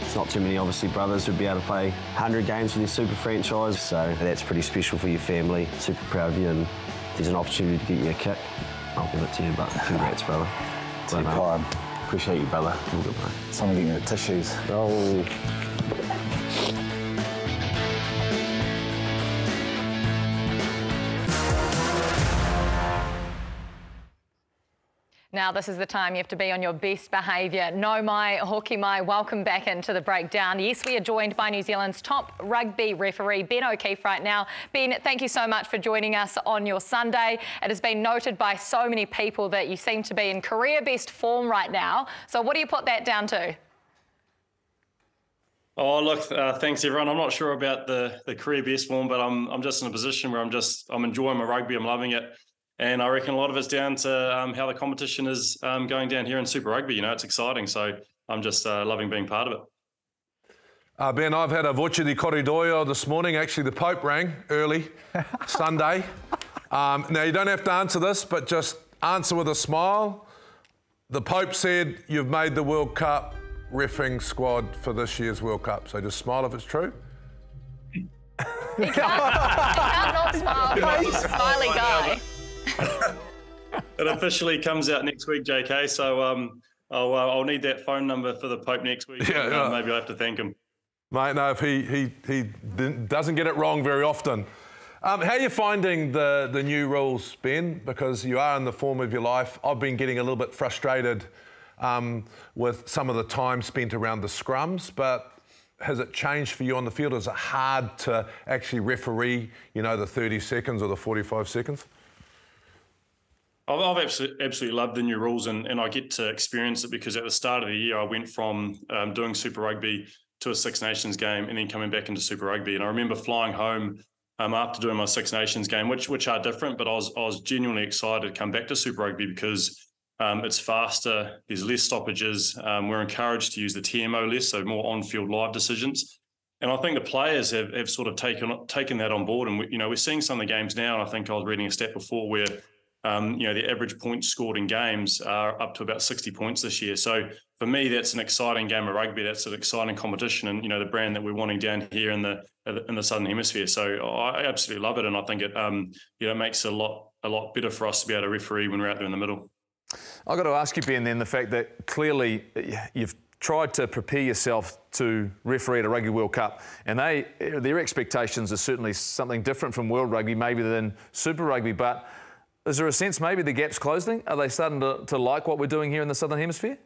It's not too many, obviously, brothers who'd be able to play 100 games with your super franchise, so that's pretty special for your family. Super proud of you, and if there's an opportunity to get you a kick, I'll give it to you, but congrats, brother. Take time. Appreciate you, brother. All good, mate. Someone get me the tissues. Oh. Now, this is the time you have to be on your best behaviour. No mai, hoki mai, welcome back into the breakdown. Yes, we are joined by New Zealand's top rugby referee, Ben O'Keefe, right now. Ben, thank you so much for joining us on your Sunday. It has been noted by so many people that you seem to be in career best form right now. So what do you put that down to? Oh, look, thanks everyone. I'm not sure about the career best form, but I'm just in a position where I'm enjoying my rugby. I'm loving it. And I reckon a lot of it's down to how the competition is going down here in Super Rugby. You know, it's exciting. So I'm just loving being part of it. Ben, I've had a voce di corridoio this morning. Actually, the Pope rang early, Sunday. Now, you don't have to answer this, but just answer with a smile. The Pope said you've made the World Cup reffing squad for this year's World Cup. So just smile if it's true. He can't not smile. He's a smiley guy. It officially comes out next week, JK. So I'll need that phone number for the Pope next week. Yeah. Maybe I'll have to thank him. Mate, no, if he doesn't get it wrong very often. How are you finding the new rules, Ben? Because you are in the form of your life. I've been getting a little bit frustrated with some of the time spent around the scrums, but has it changed for you on the field? Is it hard to actually referee, you know, the 30 seconds or the 45 seconds? I've absolutely loved the new rules, and I get to experience it because at the start of the year I went from doing Super Rugby to a Six Nations game and then coming back into Super Rugby. And I remember flying home after doing my Six Nations game, which are different, but I was genuinely excited to come back to Super Rugby because it's faster, there's less stoppages, we're encouraged to use the TMO less, so more on-field live decisions. And I think the players have sort of taken that on board. And we're seeing some of the games now, and I think I was reading a stat before where the average points scored in games are up to about 60 points this year. So for me, that's an exciting game of rugby. That's an exciting competition, and the brand that we're wanting down here in the Southern Hemisphere. So I absolutely love it, and I think it makes it a lot better for us to be able to referee when we're out there in the middle. I've got to ask you, Ben, then the fact that clearly you've tried to prepare yourself to referee at a Rugby World Cup, and their expectations are certainly something different from World Rugby, maybe than Super Rugby, but is there a sense maybe the gap's closing? Are they starting to like what we're doing here in the Southern Hemisphere?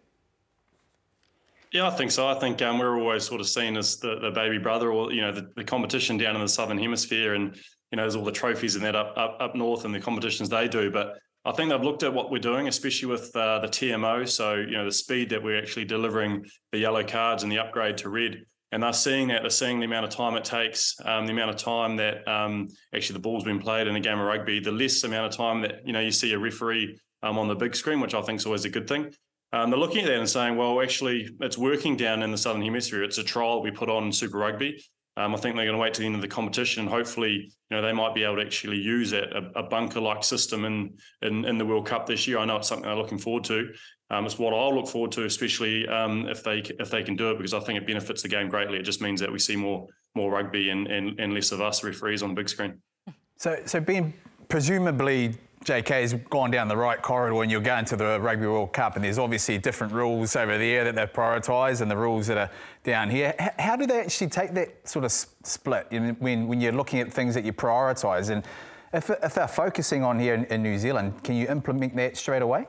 Yeah, I think so. I think we're always sort of seen as the baby brother, or the competition down in the Southern Hemisphere, and there's all the trophies and that up north and the competitions they do. But I think they've looked at what we're doing, especially with the TMO. So the speed that we're actually delivering the yellow cards and the upgrade to red. And they're seeing that. They're seeing the amount of time it takes, the amount of time that actually the ball's been played in a game of rugby, the less amount of time that you see a referee on the big screen, which I think is always a good thing. They're looking at that and saying, well, actually, it's working down in the Southern Hemisphere. It's a trial we put on Super Rugby. I think they're going to wait to the end of the competition, and hopefully, they might be able to actually use a bunker-like system in the World Cup this year. I know it's something they're looking forward to. It's what I'll look forward to, especially if they can do it, because I think it benefits the game greatly. It just means that we see more rugby and less of us referees on the big screen. So Ben, presumably JK has gone down the right corridor and you're going to the Rugby World Cup, and there's obviously different rules over there that they've prioritised and the rules that are down here. How do they actually take that sort of split when you're looking at things that you prioritise? And if they're focusing on here in New Zealand, can you implement that straight away?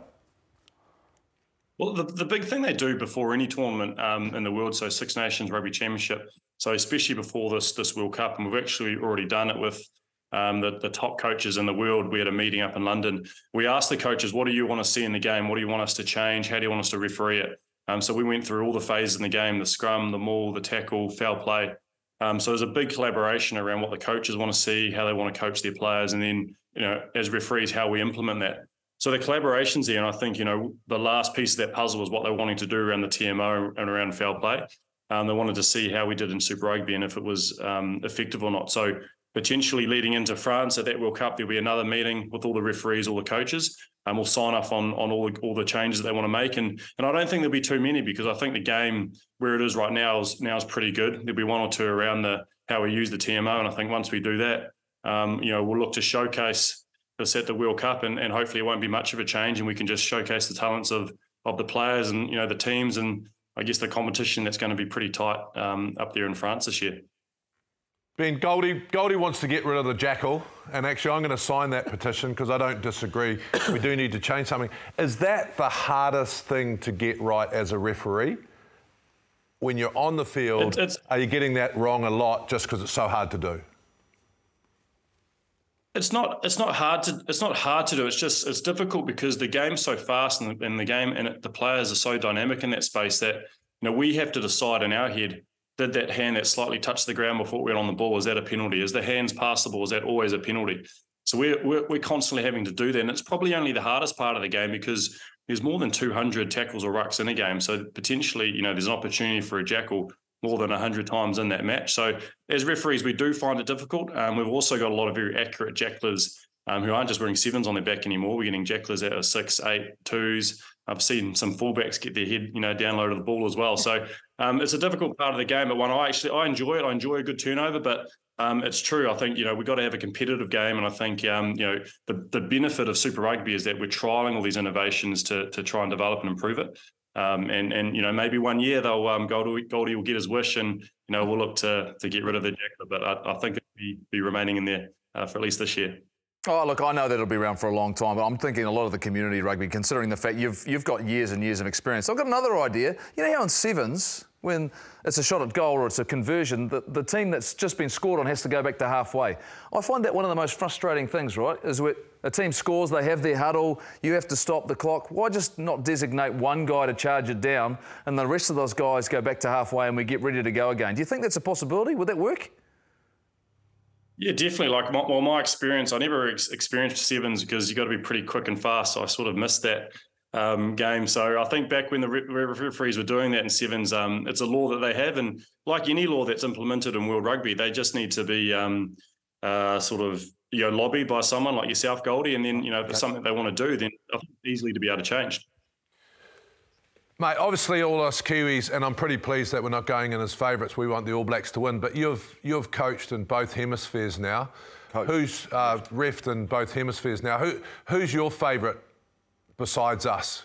Well, the big thing they do before any tournament in the world, so Six Nations Rugby Championship, so especially before this World Cup, and we've actually already done it with the top coaches in the world. We had a meeting up in London. We asked the coaches, what do you want to see in the game? What do you want us to change? How do you want us to referee it? So we went through all the phases in the game, the scrum, the maul, the tackle, foul play. So there's a big collaboration around what the coaches want to see, how they want to coach their players, and then, as referees, how we implement that. So the collaboration's there, and I think, the last piece of that puzzle was what they're wanting to do around the TMO and around foul play. They wanted to see how we did in Super Rugby and if it was effective or not. So potentially leading into France at that World Cup, there'll be another meeting with all the referees, all the coaches, and we'll sign off on all the changes that they want to make. And I don't think there'll be too many, because I think the game where it is right now is pretty good. There'll be one or two around how we use the TMO, and I think once we do that, we'll look to showcase this at the World Cup, and hopefully it won't be much of a change, and we can just showcase the talents of the players and the teams, and I guess the competition that's going to be pretty tight up there in France this year. Ben, Goldie wants to get rid of the jackal, and actually I'm going to sign that petition because I don't disagree. We do need to change something. Is that the hardest thing to get right as a referee? When you're on the field, are you getting that wrong a lot just because it's so hard to do? It's not hard to do. It's difficult because the game's so fast and the players are so dynamic in that space that we have to decide in our head. Did that hand that slightly touched the ground before it went on the ball, is that a penalty? Is the hands passable? Is that always a penalty? So we're constantly having to do that. And it's probably only the hardest part of the game because there's more than 200 tackles or rucks in a game. So potentially, there's an opportunity for a jackal more than 100 times in that match. So as referees, we do find it difficult. We've also got a lot of very accurate jacklers who aren't just wearing 7s on their back anymore. We're getting jacklers out of 6, 8, 2s. I've seen some fullbacks get their head, down low to the ball as well. So it's a difficult part of the game, but one I enjoy it. I enjoy a good turnover, but it's true. I think, we've got to have a competitive game. And I think, the benefit of Super Rugby is that we're trialling all these innovations to try and develop and improve it. And maybe one year they'll Goldie will get his wish and, we'll look to get rid of the jackal. But I think it'll be remaining in there for at least this year. Oh, look, I know that it'll be around for a long time, but I'm thinking a lot of the community rugby, considering the fact you've got years and years of experience. I've got another idea. You know how in 7s, when it's a shot at goal or it's a conversion, the team that's just been scored on has to go back to halfway. I find that one of the most frustrating things, right, is when a team scores, they have their huddle, you have to stop the clock. Why just not designate one guy to charge it down and the rest of those guys go back to halfway and we get ready to go again? Do you think that's a possibility? Would that work? Yeah, definitely. Like my experience, I never experienced 7s because you've got to be pretty quick and fast. So I sort of missed that game. So I think back when the referees were doing that in 7s, it's a law that they have. And like any law that's implemented in World Rugby, they just need to be lobbied by someone like yourself, Goldie. And then, if it's something they want to do, then I think it's easily to be able to change. Mate, obviously all us Kiwis, and I'm pretty pleased that we're not going in as favourites. We want the All Blacks to win, but you've coached in both hemispheres now. Who's refed in both hemispheres now? Who's your favourite besides us?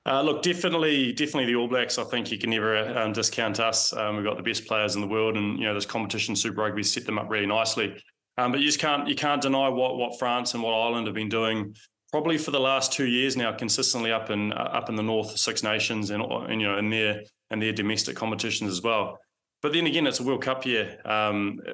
Look, definitely the All Blacks. I think you can never discount us. We've got the best players in the world, and this competition, Super Rugby, set them up really nicely. But you can't deny what France and what Ireland have been doing. Probably for the last 2 years now, consistently up in the North Six Nations and in their domestic competitions as well. But then again, it's a World Cup year.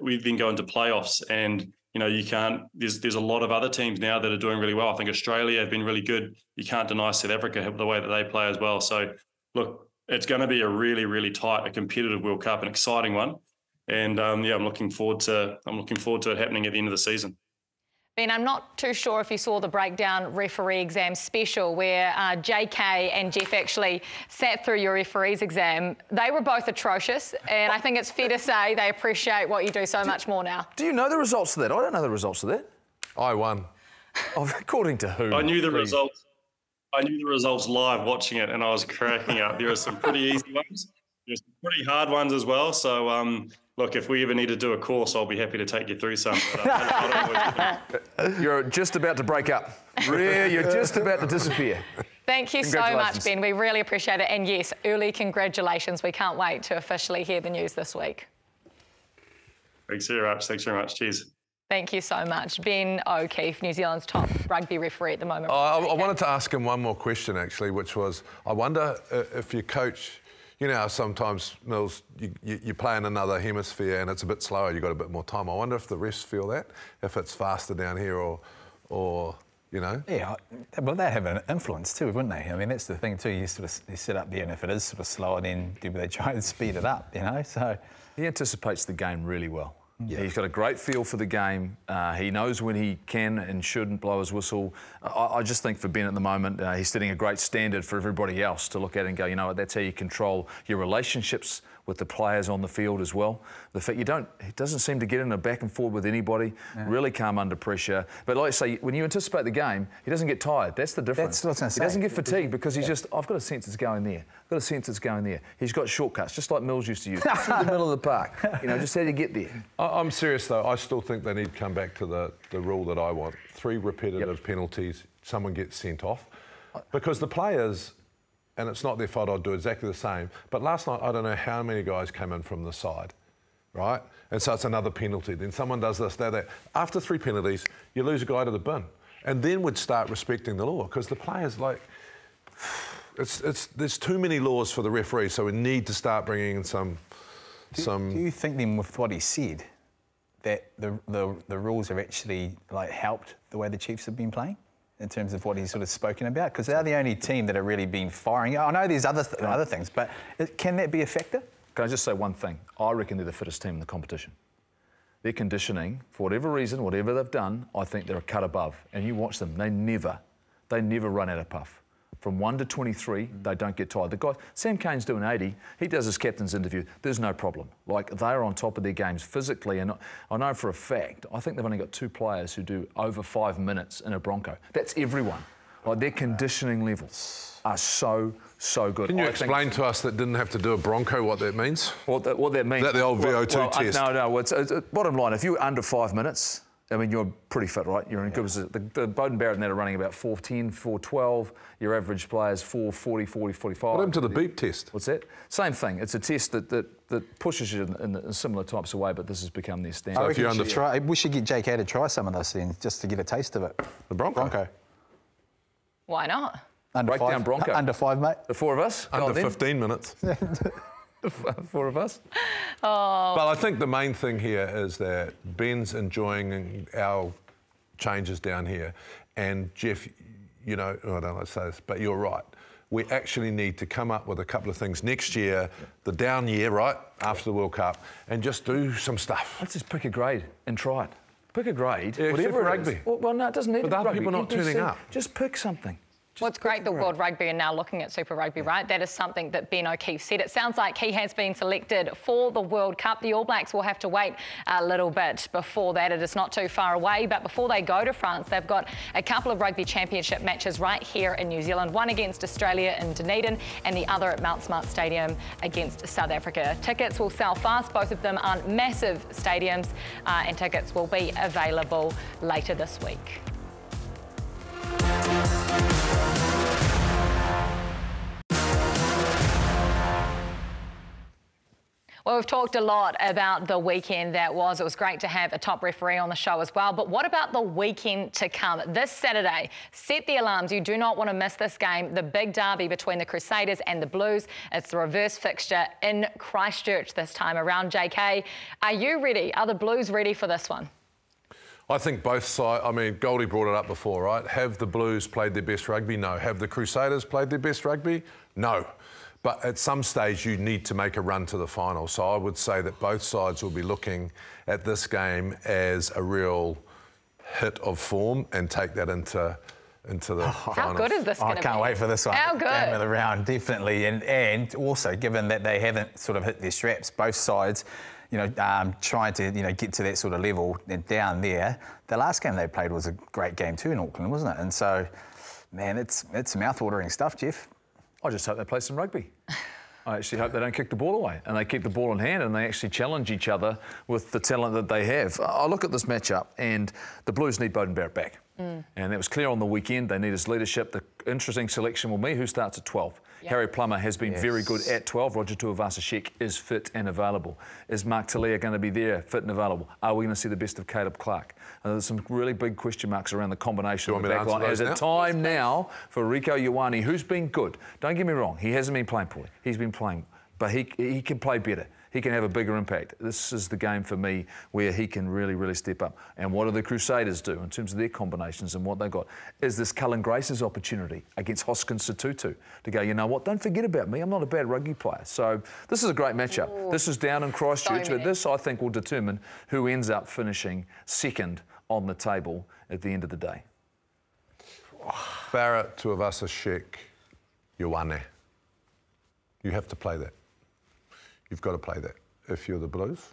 We've been going to playoffs, and you can't. There's a lot of other teams now that are doing really well. I think Australia have been really good. You can't deny South Africa the way that they play as well. So look, it's going to be a really, really tight, a competitive World Cup, an exciting one. And I'm looking forward to it happening at the end of the season. Ben, I'm not too sure if you saw the breakdown referee exam special where JK and Jeff actually sat through your referee's exam. They were both atrocious, and I think it's fair to say they appreciate what you do so much more now. Do you know the results of that? I don't know the results of that. I won. Oh, according to who? I knew the results. I knew the results live watching it, and I was cracking up. There were some pretty easy ones. There's some pretty hard ones as well. So, look, if we ever need to do a course, I'll be happy to take you through some. You're just about to break up. You're just about to disappear. Thank you so much, Ben. We really appreciate it. And yes, early congratulations. We can't wait to officially hear the news this week. Thanks very much. Thanks very much. Cheers. Thank you so much. Ben O'Keefe, New Zealand's top rugby referee at the moment. I wanted to ask him one more question, actually, which was, I wonder if you coach... sometimes, Mills, you play in another hemisphere and it's a bit slower, you've got a bit more time. I wonder if the refs feel that, if it's faster down here or. Yeah, well, they have an influence too, wouldn't they? I mean, that's the thing too. You sit up there, and if it is sort of slower, then they try and speed it up, So he anticipates the game really well. Yeah. He's got a great feel for the game. He knows when he can and shouldn't blow his whistle. I just think for Ben at the moment, he's setting a great standard for everybody else to look at and go, you know what, that's how you control your relationships with the players on the field as well. The fact he doesn't seem to get in a back and forth with anybody, really calm under pressure. But like I say, when you anticipate the game, he doesn't get tired. That's the difference. That's what I was going to say. He doesn't get fatigued because he's just, I've got a sense it's going there. I've got a sense it's going there. He's got shortcuts, just like Mills used to use. Just in the middle of the park. Just how to get there. I'm serious, though. I still think they need to come back to the rule that I want. 3 repetitive penalties, someone gets sent off. Because the players... And it's not their fault, I'd do exactly the same. But last night, I don't know how many guys came in from the side. right? And so it's another penalty. Then someone does this, that. After 3 penalties, you lose a guy to the bin. And then we'd start respecting the law, because the players, like, there's too many laws for the referee, so we need to start bringing in some... Do you think then, with what he said, that the rules have actually, like, helped the way the Chiefs have been playing in terms of what he's sort of spoken about? Because they're the only team that have really been firing. I know there's other things, but can that be a factor? Can I just say one thing? I reckon they're the fittest team in the competition. Their conditioning, for whatever reason, whatever they've done, I think they're a cut above. And you watch them, they never run out of puff. From 1 to 23, they don't get tired. The guy, Sam Cane's doing 80. He does his captain's interview. There's no problem. Like, they're on top of their games physically. And I know for a fact, I think they've only got 2 players who do over 5 minutes in a Bronco. That's everyone. Like, their conditioning levels are so good. Can you explain to us that didn't have to do a Bronco what that means? What that means? Is that the old VO2 test? No. It's bottom line, if you're under 5 minutes, I mean, you're pretty fit, right? You're in good position. The Bowden Barrett and that are running about 4:10, 4:12. Your average player's 4:40, 45. What happened to the beep test? What's that? Same thing. It's a test that pushes you in similar types of way, but this has become their standard. So if you're under we should get JK to try some of this then, just to get a taste of it. The Bronco? Why not? Breakdown Bronco. Under 5, mate. The 4 of us? Under 15 minutes. The 4 of us? Oh. Well, I think the main thing here is that Ben's enjoying our changes down here. And Jeff, you know, I don't like to say this, but you're right. We actually need to come up with a couple of things next year, the down year, right, after the World Cup, and just do some stuff. Let's just pick a grade and try it. Pick a grade, Yeah, whatever it rugby. is. Well, no, it doesn't need to be other rugby. people not turning up. Just pick something. Well, it's great that World Rugby are now looking at Super Rugby, right? That is something that Ben O'Keefe said. It sounds like he has been selected for the World Cup. The All Blacks will have to wait a little bit before that. It is not too far away, but before they go to France, they've got a couple of Rugby Championship matches right here in New Zealand, one against Australia in Dunedin and the other at Mount Smart Stadium against South Africa. Tickets will sell fast. Both of them aren't massive stadiums, and tickets will be available later this week. Well, we've talked a lot about the weekend that was. It was great to have a top referee on the show as well. But what about the weekend to come? This Saturday, set the alarms. You do not want to miss this game. The big derby between the Crusaders and the Blues. It's the reverse fixture in Christchurch this time around. JK, are you ready? Are the Blues ready for this one? I think both sides, I mean, Goldie brought it up before, right? Have the Blues played their best rugby? No. Have the Crusaders played their best rugby? No. But at some stage, you need to make a run to the final. So I would say that both sides will be looking at this game as a real hit of form and take that into the finals. How good is this going to be? I can't wait for this one. How good? Game of the round, definitely. And also, given that they haven't sort of hit their straps, both sides, you know, trying to, you know, get to that sort of level down there. The last game they played was a great game too in Auckland, wasn't it? And so, man, it's mouth-watering stuff, Jeff. I just hope they play some rugby. I actually hope they don't kick the ball away and they keep the ball in hand and they actually challenge each other with the talent that they have. I look at this matchup and the Blues need Bowden Barrett back. And it was clear on the weekend they need his leadership. The interesting selection will be who starts at 12. Yep. Harry Plummer has been very good at 12. Roger Tuivasa-Sheck is fit and available. Is Mark Talia going to be there, fit and available? Are we going to see the best of Caleb Clark? There's some really big question marks around the combination of the back line. Is it time now for Rieko Ioane, who's been good? Don't get me wrong, he hasn't been playing poorly. He's been playing, but he can play better. He can have a bigger impact. This is the game for me where he can really, really step up. And what do the Crusaders do in terms of their combinations and what they've got? Is this Cullen Grace's opportunity against Hoskins Sotutu to go, you know what, don't forget about me. I'm not a bad rugby player. So this is a great matchup. Ooh. This is down in Christchurch, but this, I think, will determine who ends up finishing second on the table at the end of the day. Barrett, Tuivasa-Sheck, Ioane. You have to play that. You've got to play that if you're the Blues.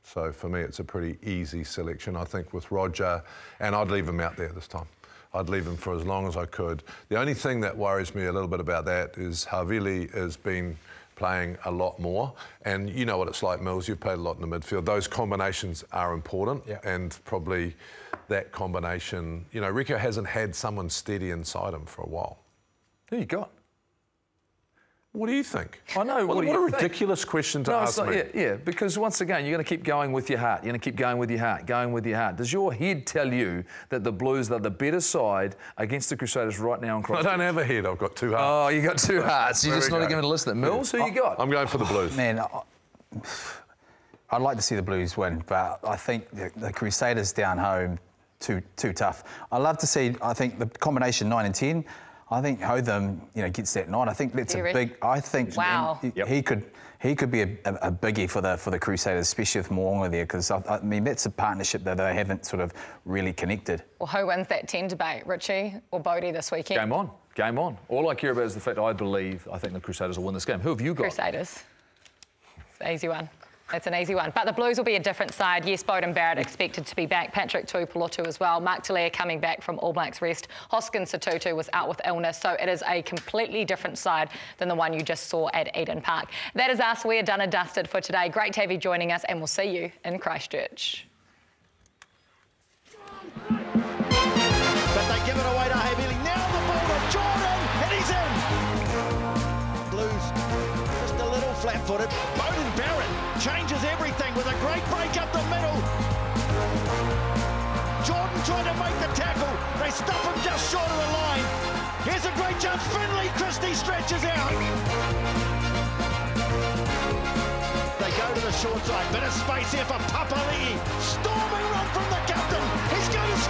So for me, it's a pretty easy selection, I think, with Roger, and I'd leave him out there this time. I'd leave him for as long as I could. The only thing that worries me a little bit about that is Havili has been playing a lot more, and you know what it's like, Mills, you've played a lot in the midfield. Those combinations are important, and probably that combination, you know, Rieko hasn't had someone steady inside him for a while. Who you got? What do you think? I know. What a ridiculous question to ask me. Yeah, because once again, you're going to keep going with your heart. You're going to keep going with your heart, going with your heart. Does your head tell you that the Blues are the better side against the Crusaders right now in Christchurch? I don't have a head. I've got two hearts. Oh, you got two hearts. You're just not even going to listen to Mills. Who you got? I'm going for the Blues. Man, I'd like to see the Blues win, but I think the Crusaders down home too tough. I love to see. I think the combination 9 and 10. I think Hotham, gets that nod. I think that's a big. I think he could be a biggie for the Crusaders, especially with Moonga there, because I mean that's a partnership that they haven't sort of really connected. Well, who wins that 10 debate, Richie or Bodie this weekend? Game on. All I care about is the fact I think the Crusaders will win this game. Who have you got? Crusaders. It's an easy one. It's an easy one. But the Blues will be a different side. Yes, Beauden Barrett expected to be back. Patrick Tuipulotu as well. Mark Telea coming back from All Blacks rest. Hoskins Sotutu was out with illness. So it is a completely different side than the one you just saw at Eden Park. That is us. We are done and dusted for today. Great to have you joining us, and we'll see you in Christchurch. But they give it away to Havili. Now the ball to Jordan, and he's in. Blues just a little flat-footed. Beauden Barrett changes everything with a great break up the middle. Jordan trying to make the tackle. They stop him just short of the line. Here's a great chance. Finley Christie stretches out. They go to the short side. Bit of space here for Papali'i. Storming run from the captain. He's going to